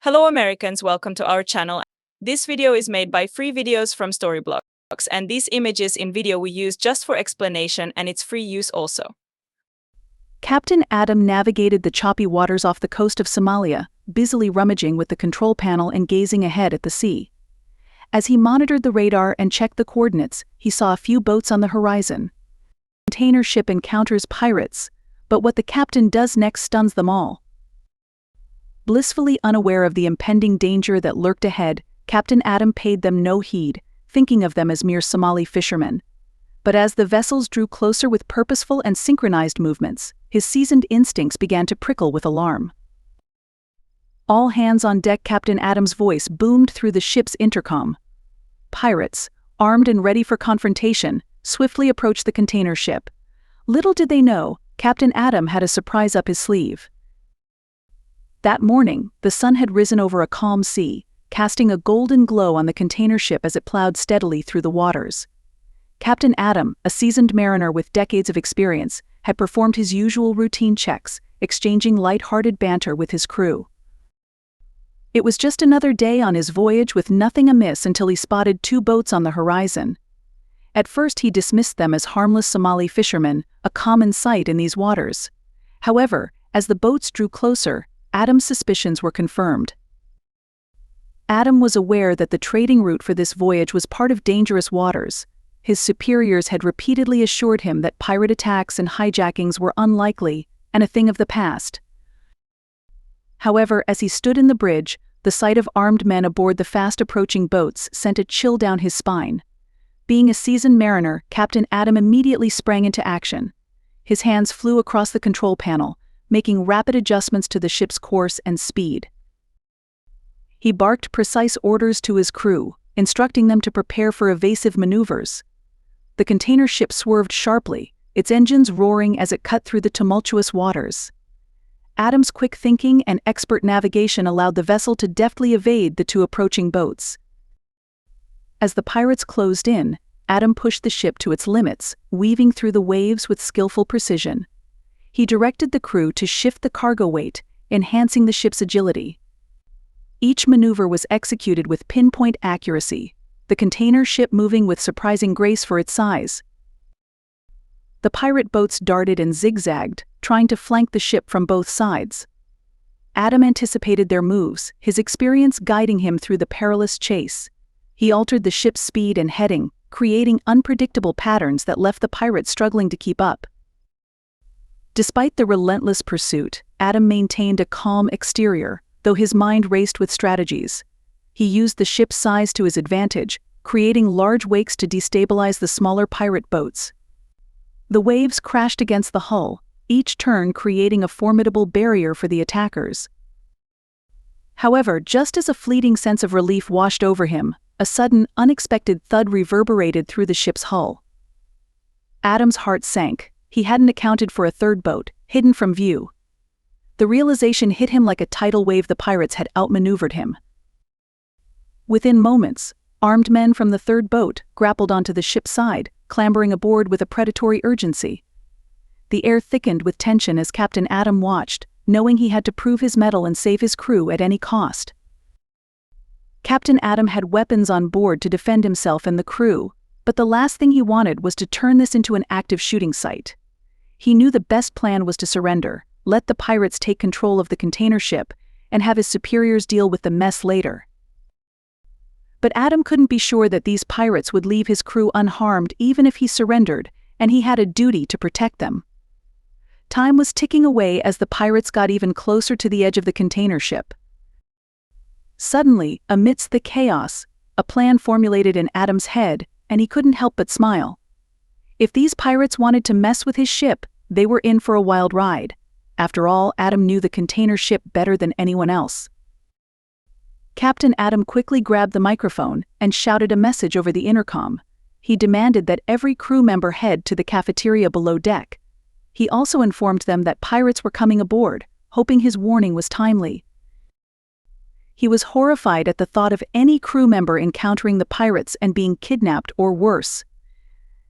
Hello Americans, welcome to our channel. This video is made by free videos from Storyblocks, and these images in video we use just for explanation and it's free use also. Captain Adam navigated the choppy waters off the coast of Somalia, busily rummaging with the control panel and gazing ahead at the sea. As he monitored the radar and checked the coordinates, he saw a few boats on the horizon. The container ship encounters pirates, but what the captain does next stuns them all. Blissfully unaware of the impending danger that lurked ahead, Captain Adam paid them no heed, thinking of them as mere Somali fishermen. But as the vessels drew closer with purposeful and synchronized movements, his seasoned instincts began to prickle with alarm. All hands on deck, Captain Adam's voice boomed through the ship's intercom. Pirates, armed and ready for confrontation, swiftly approached the container ship. Little did they know, Captain Adam had a surprise up his sleeve. That morning, the sun had risen over a calm sea, casting a golden glow on the container ship as it plowed steadily through the waters. Captain Adam, a seasoned mariner with decades of experience, had performed his usual routine checks, exchanging light-hearted banter with his crew. It was just another day on his voyage with nothing amiss until he spotted two boats on the horizon. At first he dismissed them as harmless Somali fishermen, a common sight in these waters. However, as the boats drew closer, Adam's suspicions were confirmed. Adam was aware that the trading route for this voyage was part of dangerous waters. His superiors had repeatedly assured him that pirate attacks and hijackings were unlikely and a thing of the past. However, as he stood in the bridge, the sight of armed men aboard the fast-approaching boats sent a chill down his spine. Being a seasoned mariner, Captain Adam immediately sprang into action. His hands flew across the control panel, making rapid adjustments to the ship's course and speed. He barked precise orders to his crew, instructing them to prepare for evasive maneuvers. The container ship swerved sharply, its engines roaring as it cut through the tumultuous waters. Adam's quick thinking and expert navigation allowed the vessel to deftly evade the two approaching boats. As the pirates closed in, Adam pushed the ship to its limits, weaving through the waves with skillful precision. He directed the crew to shift the cargo weight, enhancing the ship's agility. Each maneuver was executed with pinpoint accuracy, the container ship moving with surprising grace for its size. The pirate boats darted and zigzagged, trying to flank the ship from both sides. Adam anticipated their moves, his experience guiding him through the perilous chase. He altered the ship's speed and heading, creating unpredictable patterns that left the pirates struggling to keep up. Despite the relentless pursuit, Adam maintained a calm exterior, though his mind raced with strategies. He used the ship's size to his advantage, creating large wakes to destabilize the smaller pirate boats. The waves crashed against the hull, each turn creating a formidable barrier for the attackers. However, just as a fleeting sense of relief washed over him, a sudden, unexpected thud reverberated through the ship's hull. Adam's heart sank. He hadn't accounted for a third boat, hidden from view. The realization hit him like a tidal wave. The pirates had outmaneuvered him. Within moments, armed men from the third boat grappled onto the ship's side, clambering aboard with a predatory urgency. The air thickened with tension as Captain Adam watched, knowing he had to prove his mettle and save his crew at any cost. Captain Adam had weapons on board to defend himself and the crew, but the last thing he wanted was to turn this into an active shooting site. He knew the best plan was to surrender, let the pirates take control of the container ship, and have his superiors deal with the mess later. But Adam couldn't be sure that these pirates would leave his crew unharmed even if he surrendered, and he had a duty to protect them. Time was ticking away as the pirates got even closer to the edge of the container ship. Suddenly, amidst the chaos, a plan formulated in Adam's head, and he couldn't help but smile. If these pirates wanted to mess with his ship, they were in for a wild ride. After all, Adam knew the container ship better than anyone else. Captain Adam quickly grabbed the microphone and shouted a message over the intercom. He demanded that every crew member head to the cafeteria below deck. He also informed them that pirates were coming aboard, hoping his warning was timely. He was horrified at the thought of any crew member encountering the pirates and being kidnapped or worse.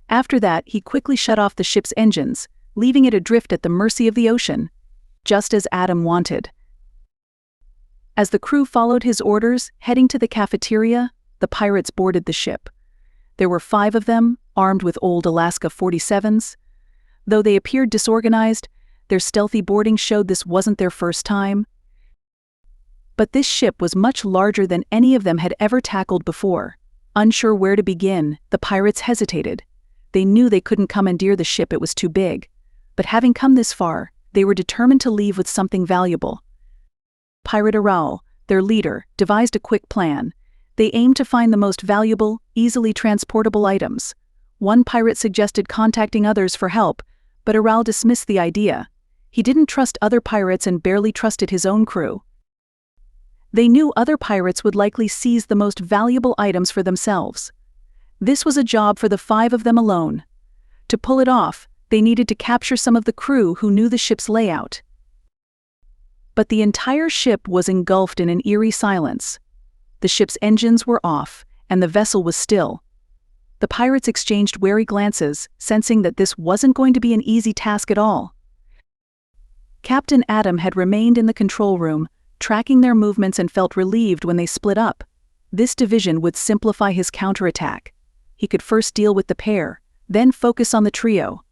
After that, he quickly shut off the ship's engines, leaving it adrift at the mercy of the ocean, just as Adam wanted. As the crew followed his orders, heading to the cafeteria, the pirates boarded the ship. There were 5 of them, armed with old Alaska 47s. Though they appeared disorganized, their stealthy boarding showed this wasn't their first time. But this ship was much larger than any of them had ever tackled before. Unsure where to begin, the pirates hesitated. They knew they couldn't commandeer the ship, it was too big. But having come this far, they were determined to leave with something valuable. Pirate Aral, their leader, devised a quick plan. They aimed to find the most valuable, easily transportable items. One pirate suggested contacting others for help, but Aral dismissed the idea. He didn't trust other pirates and barely trusted his own crew. They knew other pirates would likely seize the most valuable items for themselves. This was a job for the 5 of them alone. To pull it off, they needed to capture some of the crew who knew the ship's layout. But the entire ship was engulfed in an eerie silence. The ship's engines were off, and the vessel was still. The pirates exchanged wary glances, sensing that this wasn't going to be an easy task at all. Captain Adam had remained in the control room, tracking their movements, and felt relieved when they split up. This division would simplify his counterattack. He could first deal with the pair, then focus on the trio.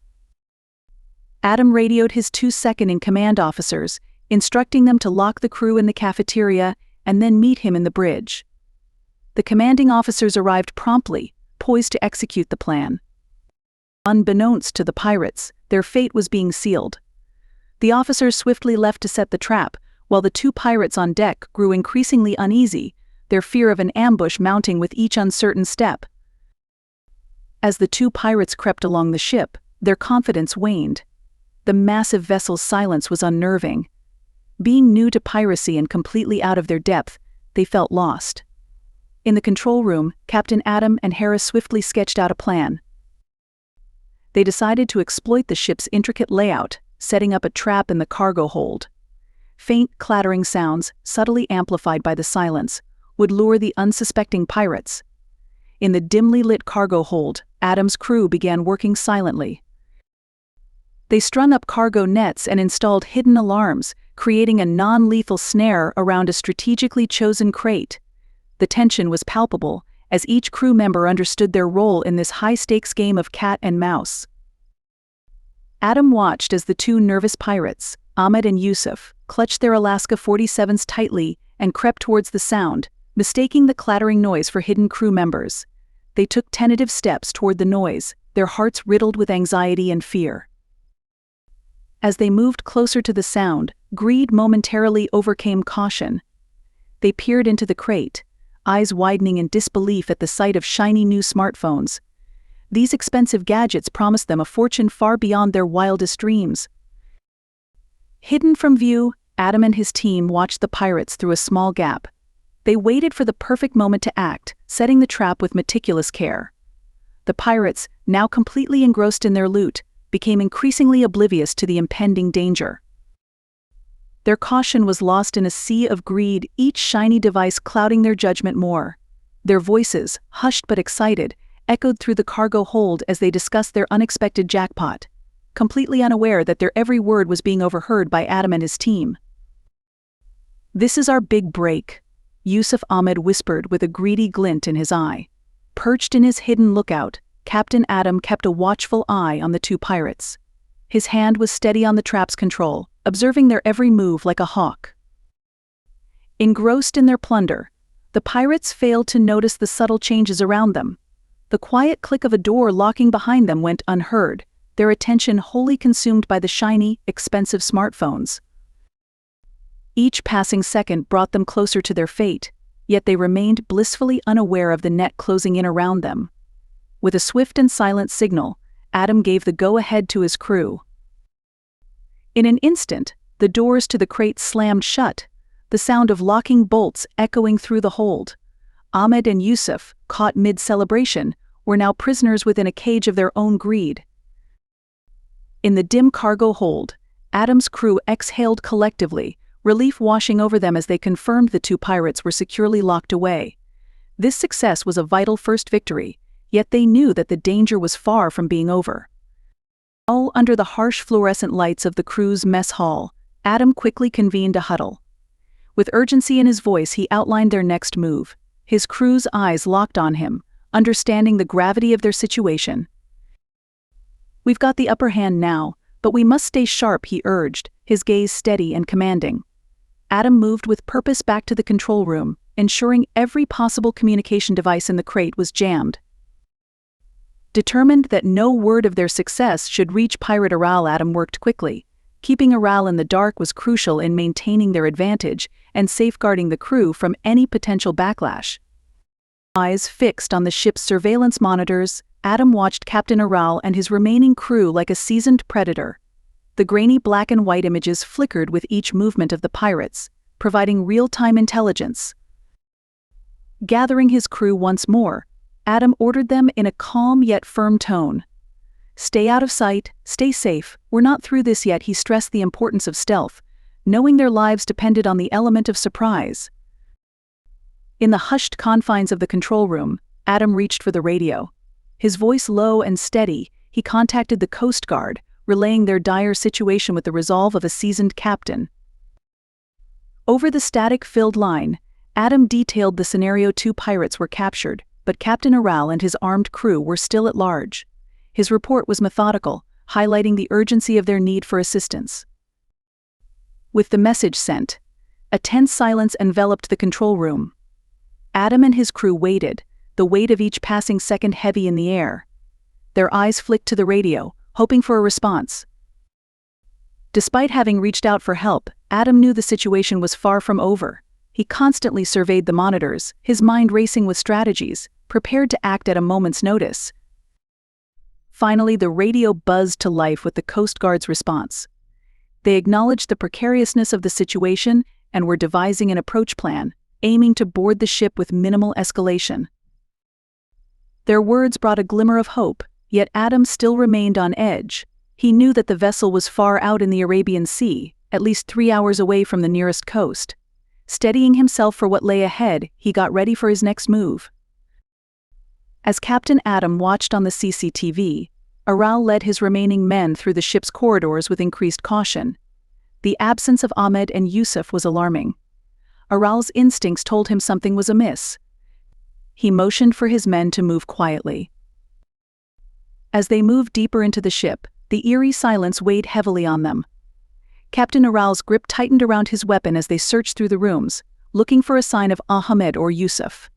Adam radioed his 2 second-in-command officers, instructing them to lock the crew in the cafeteria and then meet him in the bridge. The commanding officers arrived promptly, poised to execute the plan. Unbeknownst to the pirates, their fate was being sealed. The officers swiftly left to set the trap, while the 2 pirates on deck grew increasingly uneasy, their fear of an ambush mounting with each uncertain step. As the 2 pirates crept along the ship, their confidence waned. The massive vessel's silence was unnerving. Being new to piracy and completely out of their depth, they felt lost. In the control room, Captain Adam and Harris swiftly sketched out a plan. They decided to exploit the ship's intricate layout, setting up a trap in the cargo hold. Faint, clattering sounds, subtly amplified by the silence, would lure the unsuspecting pirates. In the dimly lit cargo hold, Adam's crew began working silently. They strung up cargo nets and installed hidden alarms, creating a non-lethal snare around a strategically chosen crate. The tension was palpable, as each crew member understood their role in this high-stakes game of cat and mouse. Adam watched as the 2 nervous pirates, Ahmed and Yusuf, clutched their Alaska 47s tightly and crept towards the sound, mistaking the clattering noise for hidden crew members. They took tentative steps toward the noise, their hearts riddled with anxiety and fear. As they moved closer to the sound, greed momentarily overcame caution. They peered into the crate, eyes widening in disbelief at the sight of shiny new smartphones. These expensive gadgets promised them a fortune far beyond their wildest dreams. Hidden from view, Adam and his team watched the pirates through a small gap. They waited for the perfect moment to act, setting the trap with meticulous care. The pirates, now completely engrossed in their loot, became increasingly oblivious to the impending danger. Their caution was lost in a sea of greed, each shiny device clouding their judgment more. Their voices, hushed but excited, echoed through the cargo hold as they discussed their unexpected jackpot, completely unaware that their every word was being overheard by Adam and his team. "This is our big break," Yusuf Ahmed whispered with a greedy glint in his eye. Perched in his hidden lookout, Captain Adam kept a watchful eye on the 2 pirates. His hand was steady on the trap's control, observing their every move like a hawk. Engrossed in their plunder, the pirates failed to notice the subtle changes around them. The quiet click of a door locking behind them went unheard, their attention wholly consumed by the shiny, expensive smartphones. Each passing second brought them closer to their fate, yet they remained blissfully unaware of the net closing in around them. With a swift and silent signal, Adam gave the go-ahead to his crew. In an instant, the doors to the crate slammed shut, the sound of locking bolts echoing through the hold. Ahmed and Yusuf, caught mid-celebration, were now prisoners within a cage of their own greed. In the dim cargo hold, Adam's crew exhaled collectively, relief washing over them as they confirmed the 2 pirates were securely locked away. This success was a vital first victory, yet they knew that the danger was far from being over. All under the harsh fluorescent lights of the crew's mess hall, Adam quickly convened a huddle. With urgency in his voice, he outlined their next move. His crew's eyes locked on him, understanding the gravity of their situation. "We've got the upper hand now, but we must stay sharp," he urged, his gaze steady and commanding. Adam moved with purpose back to the control room, ensuring every possible communication device in the crate was jammed. Determined that no word of their success should reach Pirate Aral, Adam worked quickly. Keeping Aral in the dark was crucial in maintaining their advantage and safeguarding the crew from any potential backlash. Eyes fixed on the ship's surveillance monitors, Adam watched Captain Aral and his remaining crew like a seasoned predator. The grainy black and white images flickered with each movement of the pirates, providing real-time intelligence. Gathering his crew once more, Adam ordered them in a calm yet firm tone. "Stay out of sight, stay safe, we're not through this yet." He stressed the importance of stealth, knowing their lives depended on the element of surprise. In the hushed confines of the control room, Adam reached for the radio. His voice low and steady, he contacted the Coast Guard, relaying their dire situation with the resolve of a seasoned captain. Over the static-filled line, Adam detailed the scenario. 2 pirates were captured, but Captain Aral and his armed crew were still at large. His report was methodical, highlighting the urgency of their need for assistance. With the message sent, a tense silence enveloped the control room. Adam and his crew waited, the weight of each passing second heavy in the air. Their eyes flicked to the radio, hoping for a response. Despite having reached out for help, Adam knew the situation was far from over. He constantly surveyed the monitors, his mind racing with strategies, prepared to act at a moment's notice. Finally, the radio buzzed to life with the Coast Guard's response. They acknowledged the precariousness of the situation and were devising an approach plan, aiming to board the ship with minimal escalation. Their words brought a glimmer of hope, yet Adam still remained on edge. He knew that the vessel was far out in the Arabian Sea, at least 3 hours away from the nearest coast. Steadying himself for what lay ahead, he got ready for his next move. As Captain Adam watched on the CCTV, Aral led his remaining men through the ship's corridors with increased caution. The absence of Ahmed and Yusuf was alarming. Aral's instincts told him something was amiss. He motioned for his men to move quietly. As they moved deeper into the ship, the eerie silence weighed heavily on them. Captain Aral's grip tightened around his weapon as they searched through the rooms, looking for a sign of Ahmed or Yusuf.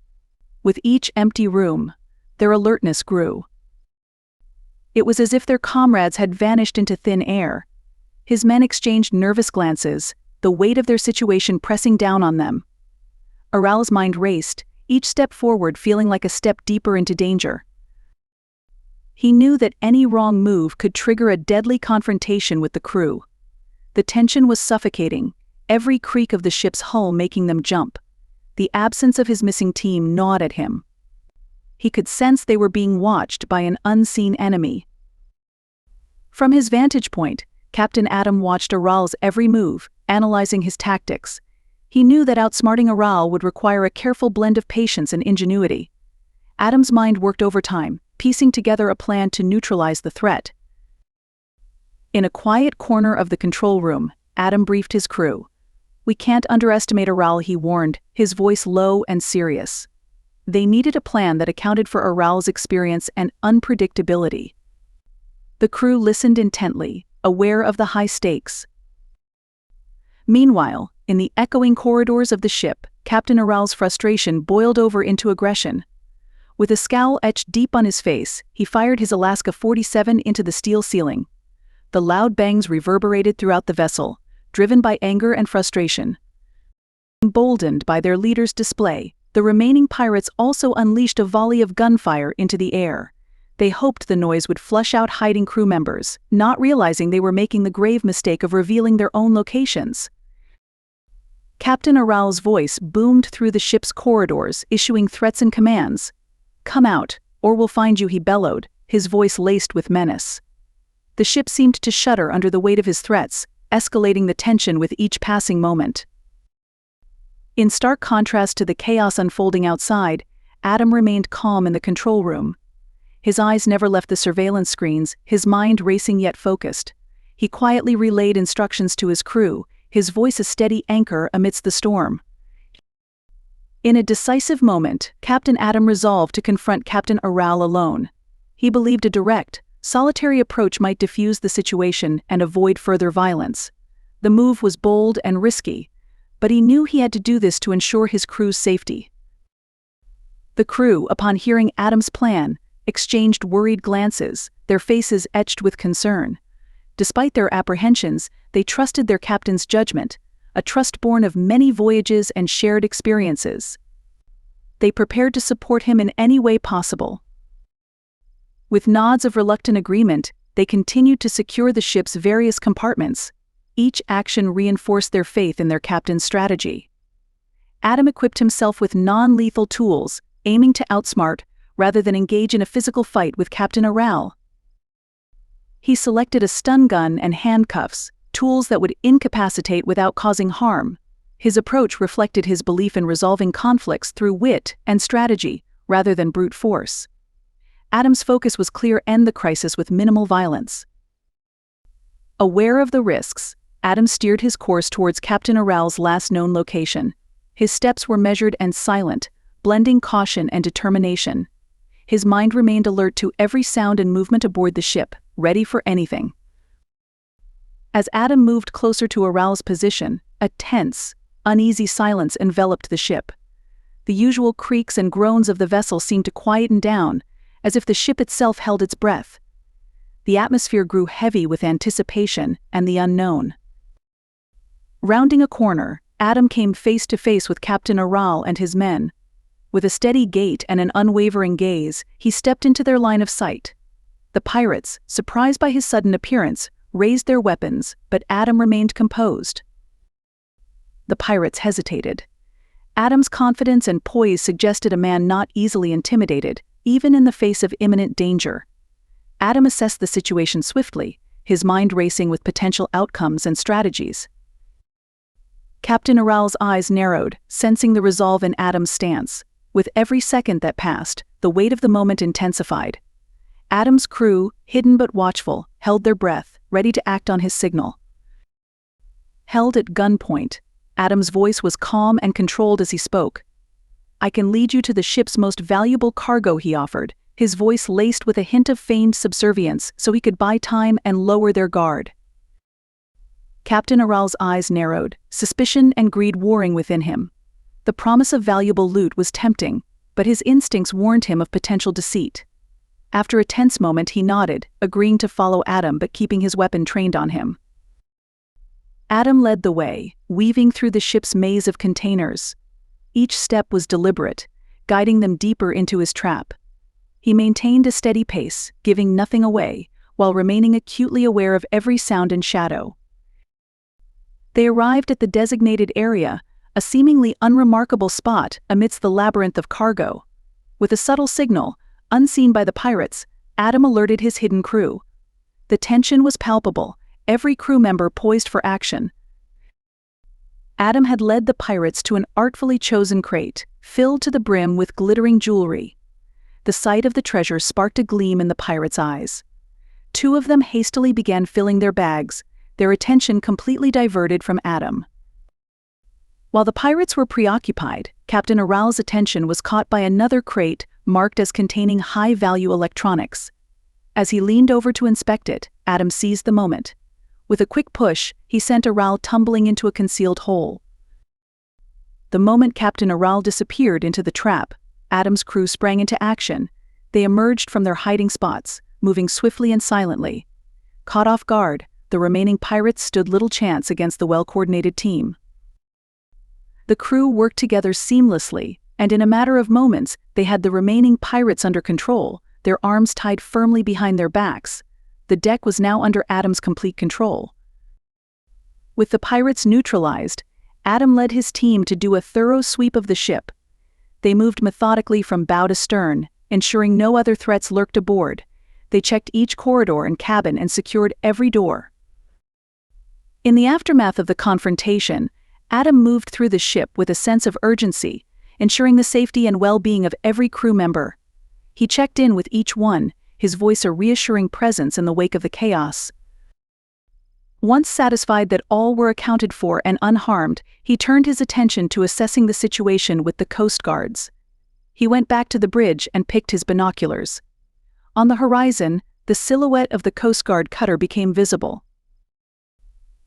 With each empty room, their alertness grew. It was as if their comrades had vanished into thin air. His men exchanged nervous glances, the weight of their situation pressing down on them. Aral's mind raced, each step forward feeling like a step deeper into danger. He knew that any wrong move could trigger a deadly confrontation with the crew. The tension was suffocating, every creak of the ship's hull making them jump. The absence of his missing team gnawed at him. He could sense they were being watched by an unseen enemy. From his vantage point, Captain Adam watched Aral's every move, analyzing his tactics. He knew that outsmarting Aral would require a careful blend of patience and ingenuity. Adam's mind worked overtime, piecing together a plan to neutralize the threat. In a quiet corner of the control room, Adam briefed his crew. "We can't underestimate Aral," he warned, his voice low and serious. They needed a plan that accounted for Aral's experience and unpredictability. The crew listened intently, aware of the high stakes. Meanwhile, in the echoing corridors of the ship, Captain Aral's frustration boiled over into aggression. With a scowl etched deep on his face, he fired his Alaska 47 into the steel ceiling. The loud bangs reverberated throughout the vessel, driven by anger and frustration. Emboldened by their leader's display, the remaining pirates also unleashed a volley of gunfire into the air. They hoped the noise would flush out hiding crew members, not realizing they were making the grave mistake of revealing their own locations. Captain Aral's voice boomed through the ship's corridors, issuing threats and commands. "Come out, or we'll find you," he bellowed, his voice laced with menace. The ship seemed to shudder under the weight of his threats, escalating the tension with each passing moment. In stark contrast to the chaos unfolding outside, Adam remained calm in the control room. His eyes never left the surveillance screens, his mind racing yet focused. He quietly relayed instructions to his crew, his voice a steady anchor amidst the storm. In a decisive moment, Captain Adam resolved to confront Captain Aral alone. He believed a direct, solitary approach might defuse the situation and avoid further violence. The move was bold and risky, but he knew he had to do this to ensure his crew's safety. The crew, upon hearing Adam's plan, exchanged worried glances, their faces etched with concern. Despite their apprehensions, they trusted their captain's judgment, a trust born of many voyages and shared experiences. They prepared to support him in any way possible. With nods of reluctant agreement, they continued to secure the ship's various compartments. Each action reinforced their faith in their captain's strategy. Adam equipped himself with non-lethal tools, aiming to outsmart rather than engage in a physical fight with Captain Aral. He selected a stun gun and handcuffs, tools that would incapacitate without causing harm. His approach reflected his belief in resolving conflicts through wit and strategy rather than brute force. Adam's focus was clear: end the crisis with minimal violence. Aware of the risks, Adam steered his course towards Captain Aral's last known location. His steps were measured and silent, blending caution and determination. His mind remained alert to every sound and movement aboard the ship, ready for anything. As Adam moved closer to Aral's position, a tense, uneasy silence enveloped the ship. The usual creaks and groans of the vessel seemed to quieten down, as if the ship itself held its breath. The atmosphere grew heavy with anticipation and the unknown. Rounding a corner, Adam came face to face with Captain Aral and his men. With a steady gait and an unwavering gaze, he stepped into their line of sight. The pirates, surprised by his sudden appearance, raised their weapons, but Adam remained composed. The pirates hesitated. Adam's confidence and poise suggested a man not easily intimidated, even in the face of imminent danger. Adam assessed the situation swiftly, his mind racing with potential outcomes and strategies. Captain Aral's eyes narrowed, sensing the resolve in Adam's stance. With every second that passed, the weight of the moment intensified. Adam's crew, hidden but watchful, held their breath, ready to act on his signal. Held at gunpoint, Adam's voice was calm and controlled as he spoke. "I can lead you to the ship's most valuable cargo," he offered, his voice laced with a hint of feigned subservience so he could buy time and lower their guard. Captain Aral's eyes narrowed, suspicion and greed warring within him. The promise of valuable loot was tempting, but his instincts warned him of potential deceit. After a tense moment, he nodded, agreeing to follow Adam but keeping his weapon trained on him. Adam led the way, weaving through the ship's maze of containers. Each step was deliberate, guiding them deeper into his trap. He maintained a steady pace, giving nothing away, while remaining acutely aware of every sound and shadow. They arrived at the designated area, a seemingly unremarkable spot amidst the labyrinth of cargo. With a subtle signal, unseen by the pirates, Adam alerted his hidden crew. The tension was palpable, every crew member poised for action. Adam had led the pirates to an artfully chosen crate, filled to the brim with glittering jewelry. The sight of the treasure sparked a gleam in the pirates' eyes. Two of them hastily began filling their bags, their attention completely diverted from Adam. While the pirates were preoccupied, Captain Aral's attention was caught by another crate marked as containing high-value electronics. As he leaned over to inspect it, Adam seized the moment. With a quick push, he sent Aral tumbling into a concealed hole. The moment Captain Aral disappeared into the trap, Adam's crew sprang into action. They emerged from their hiding spots, moving swiftly and silently. Caught off guard, the remaining pirates stood little chance against the well-coordinated team. The crew worked together seamlessly, and in a matter of moments, they had the remaining pirates under control, their arms tied firmly behind their backs. The deck was now under Adam's complete control. With the pirates neutralized, Adam led his team to do a thorough sweep of the ship. They moved methodically from bow to stern, ensuring no other threats lurked aboard. They checked each corridor and cabin and secured every door. In the aftermath of the confrontation, Adam moved through the ship with a sense of urgency, ensuring the safety and well-being of every crew member. He checked in with each one, his voice a reassuring presence in the wake of the chaos. Once satisfied that all were accounted for and unharmed, he turned his attention to assessing the situation with the Coast Guards. He went back to the bridge and picked his binoculars. On the horizon, the silhouette of the Coast Guard cutter became visible.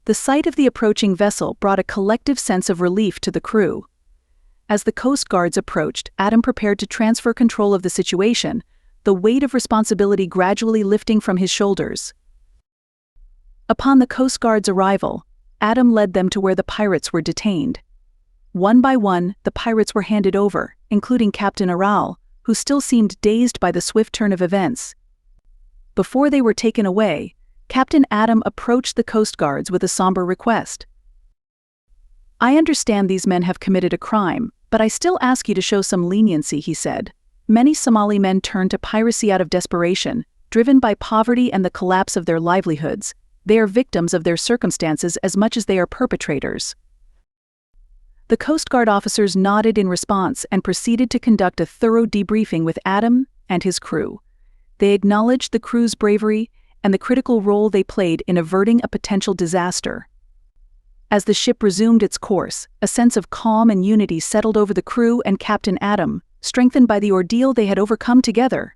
The sight of the approaching vessel brought a collective sense of relief to the crew. As the Coast Guards approached, Adam prepared to transfer control of the situation, the weight of responsibility gradually lifting from his shoulders. Upon the Coast Guard's arrival, Adam led them to where the pirates were detained. One by one, the pirates were handed over, including Captain Aral, who still seemed dazed by the swift turn of events. Before they were taken away, Captain Adam approached the Coast Guards with a somber request. "I understand these men have committed a crime, but I still ask you to show some leniency," he said. Many Somali men turn to piracy out of desperation, driven by poverty and the collapse of their livelihoods. They are victims of their circumstances as much as they are perpetrators. The Coast Guard officers nodded in response and proceeded to conduct a thorough debriefing with Adam and his crew. They acknowledged the crew's bravery and the critical role they played in averting a potential disaster. As the ship resumed its course, a sense of calm and unity settled over the crew and Captain Adam, strengthened by the ordeal they had overcome together.